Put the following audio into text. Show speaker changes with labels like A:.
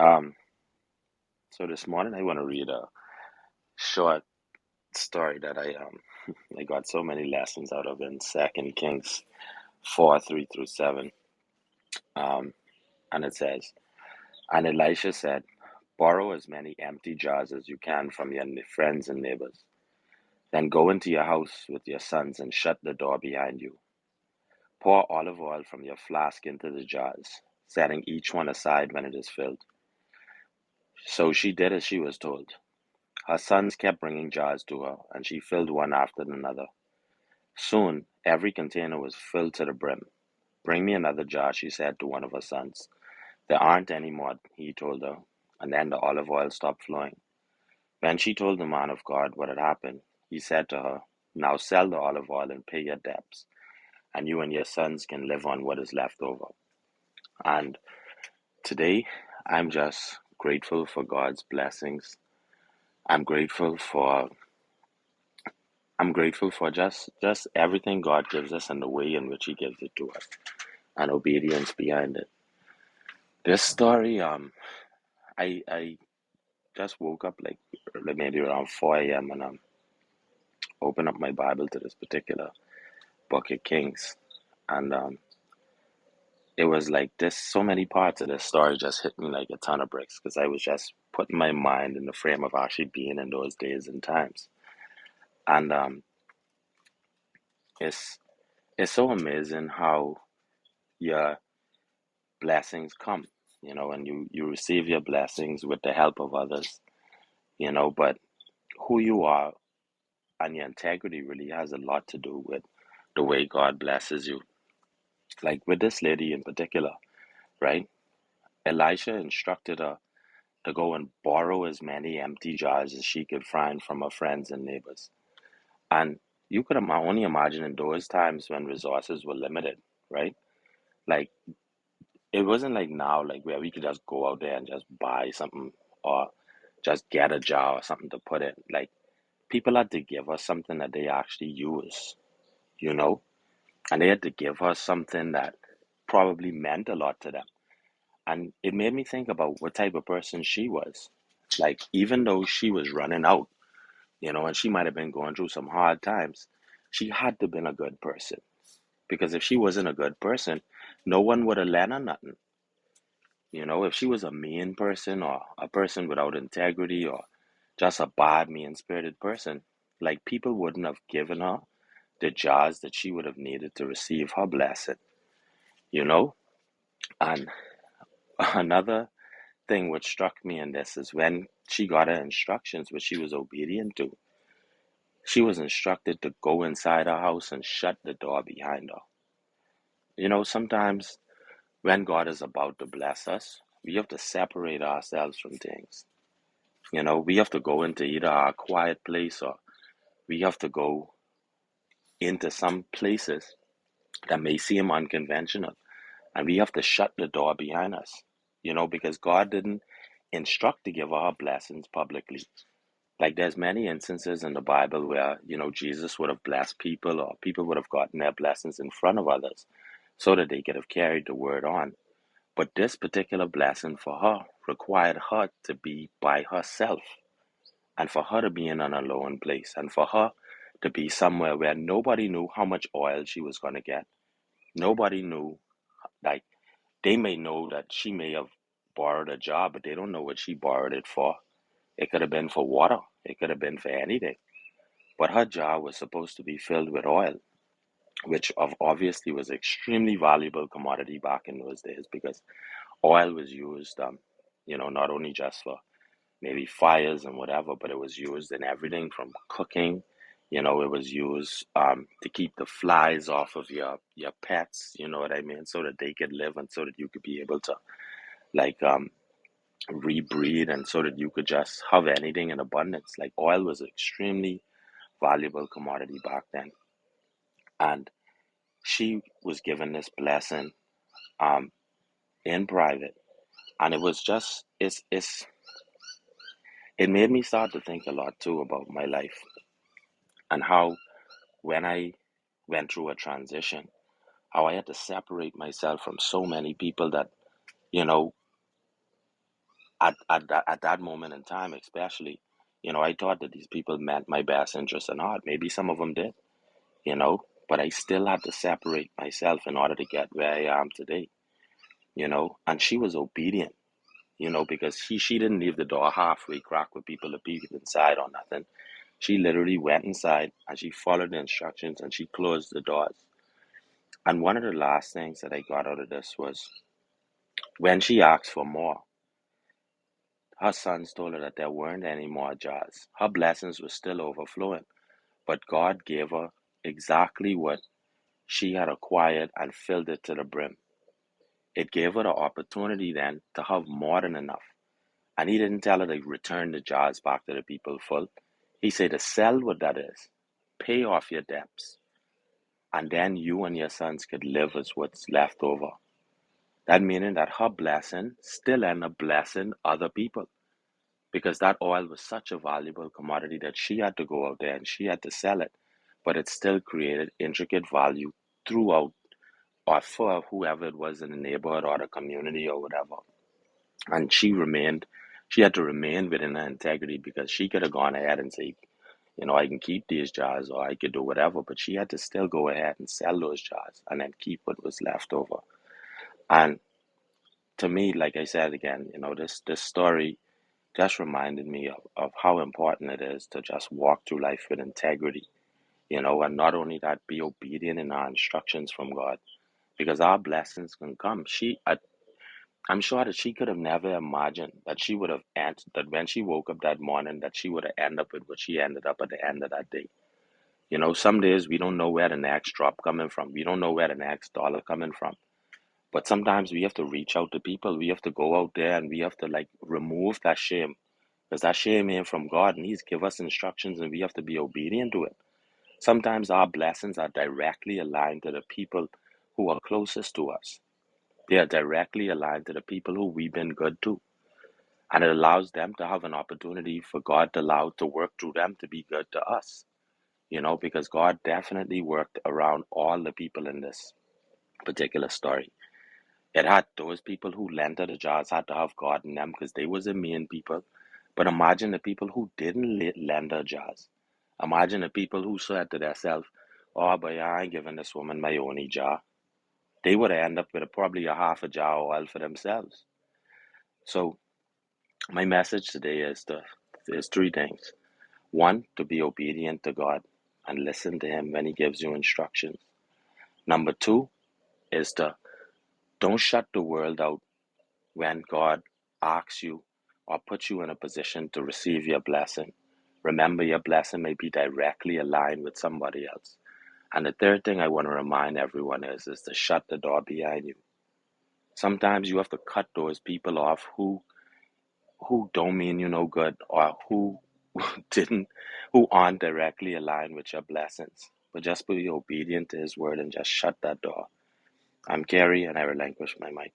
A: Um, so this morning I want to read a short story that I got so many lessons out of in Second Kings 4:3-7. Um, and it says, and Elisha said, borrow as many empty jars as you can from your friends and neighbors. Then go into your house with your sons and shut the door behind you. Pour olive oil from your flask into the jars, setting each one aside when it is filled. So she did as she was told. Her sons kept bringing jars to her, and she filled one after another. Soon every container was filled to the brim. Bring me another jar, she said to one of her sons. There aren't any more, he told her, and then the olive oil stopped flowing. When she told the man of God what had happened, he said to her, now sell the olive oil and pay your debts, and you and your sons can live on what is left over. And today, I'm just grateful for God's blessings. I'm grateful for I'm grateful for just everything God gives us and the way in which He gives it to us and obedience behind it. This story, I just woke up like maybe around 4 a.m. and opened up my Bible to this particular book of Kings, and it was like this. So many parts of this story just hit me like a ton of bricks because I was just putting my mind in the frame of actually being in those days and times, and it's it's so amazing how your blessings come, and you receive your blessings with the help of others, but who you are and your integrity really has a lot to do with the way God blesses you. Like with this lady in particular, right? Elisha instructed her to go and borrow as many empty jars as she could find from her friends and neighbors. And you could only imagine in those times when resources were limited, right? Like it wasn't like now, like where we could just go out there and just buy something or just get a jar or something to put in. Like people had to give us something that they actually use, you know, and they had to give us something that probably meant a lot to them. And it made me think about what type of person she was. Like, even though she was running out, and she might have been going through some hard times, she had to have been a good person. Because if she wasn't a good person, no one would have lent her nothing. If she was a mean person or a person without integrity or just a bad, mean spirited person, like people wouldn't have given her the jars that she would have needed to receive her blessing, you know? And another thing which struck me in this is when she got her instructions, which she was obedient to, she was instructed to go inside her house and shut the door behind her. Sometimes when God is about to bless us, we have to separate ourselves from things. We have to go into either our quiet place or we have to go into some places that may seem unconventional and we have to shut the door behind us, because God didn't instruct to give our blessings publicly. Like there's many instances in the Bible where, Jesus would have blessed people or people would have gotten their blessings in front of others so that they could have carried the word on. But this particular blessing for her required her to be by herself and for her to be in an alone place and for her to be somewhere where nobody knew how much oil she was going to get. Nobody knew, like, they may know that she may have borrowed a job, but they don't know what she borrowed it for. It could have been for water, it could have been for anything. But her jar was supposed to be filled with oil, which obviously was extremely valuable commodity back in those days because oil was used, not only just for maybe fires and whatever, but it was used in everything from cooking. It was used to keep the flies off of your pets. You know what I mean, so that they could live and so that you could be able to like rebreed and so that you could just have anything in abundance. Like oil was extremely valuable commodity back then, and she was given this blessing um in private, and it was just it made me start to think a lot too about my life and how when I went through a transition, how I had to separate myself from so many people that, you know, at that moment in time, especially, I thought that these people meant my best interest or not. Maybe some of them did, but I still had to separate myself in order to get where I am today, and she was obedient, because she didn't leave the door halfway cracked with people to peek inside or nothing. She literally went inside and she followed the instructions and she closed the doors. And one of the last things that I got out of this was when she asked for more, her sons told her that there weren't any more jars. Her blessings were still overflowing, but God gave her exactly what she had acquired and filled it to the brim. It gave her the opportunity then to have more than enough. And he didn't tell her to return the jars back to the people full. He said to sell what that is, pay off your debts, and then you and your sons could live as what's left over. That meaning that her blessing still ended up blessing other people because that oil was such a valuable commodity that she had to go out there and she had to sell it. But it still created intricate value throughout or for whoever it was in the neighborhood or the community or whatever. And she had to remain within her integrity because she could have gone ahead and say, I can keep these jars or I could do whatever, but she had to still go ahead and sell those jars and then keep what was left over. And to me, like I said again, this story just reminded me of how important it is to just walk through life with integrity, and not only that, be obedient in our instructions from God, because our blessings can come. I'm sure that she could have never imagined that she would have that when she woke up that morning that she would have ended up with what she ended up at the end of that day. Some days we don't know where the next drop coming from. We don't know where the next dollar coming from. But sometimes we have to reach out to people. We have to go out there and we have to like remove that shame because that shame ain't from God and He's give us instructions and we have to be obedient to it. Sometimes our blessings are directly aligned to the people who are closest to us. They are directly aligned to the people who we've been good to. And it allows them to have an opportunity for God to allow to work through them to be good to us. Because God definitely worked around all the people in this particular story. It had those people who lent her the jars had to have God in them because they was the main people. But imagine the people who didn't lend her jars. Imagine the people who said to themselves, "Oh, but I ain't giving this woman my only jar." They would have ended up with probably a half a jar of oil for themselves. So my message today is three things. One, to be obedient to God and listen to Him when He gives you instructions. Number two is to don't shut the world out when God asks you or puts you in a position to receive your blessing. Remember, your blessing may be directly aligned with somebody else. And the third thing I want to remind everyone is to shut the door behind you. Sometimes you have to cut those people off who don't mean you no good or who didn't who aren't directly aligned with your blessings. But just be obedient to His word and just shut that door. I'm Gary and I relinquish my mic.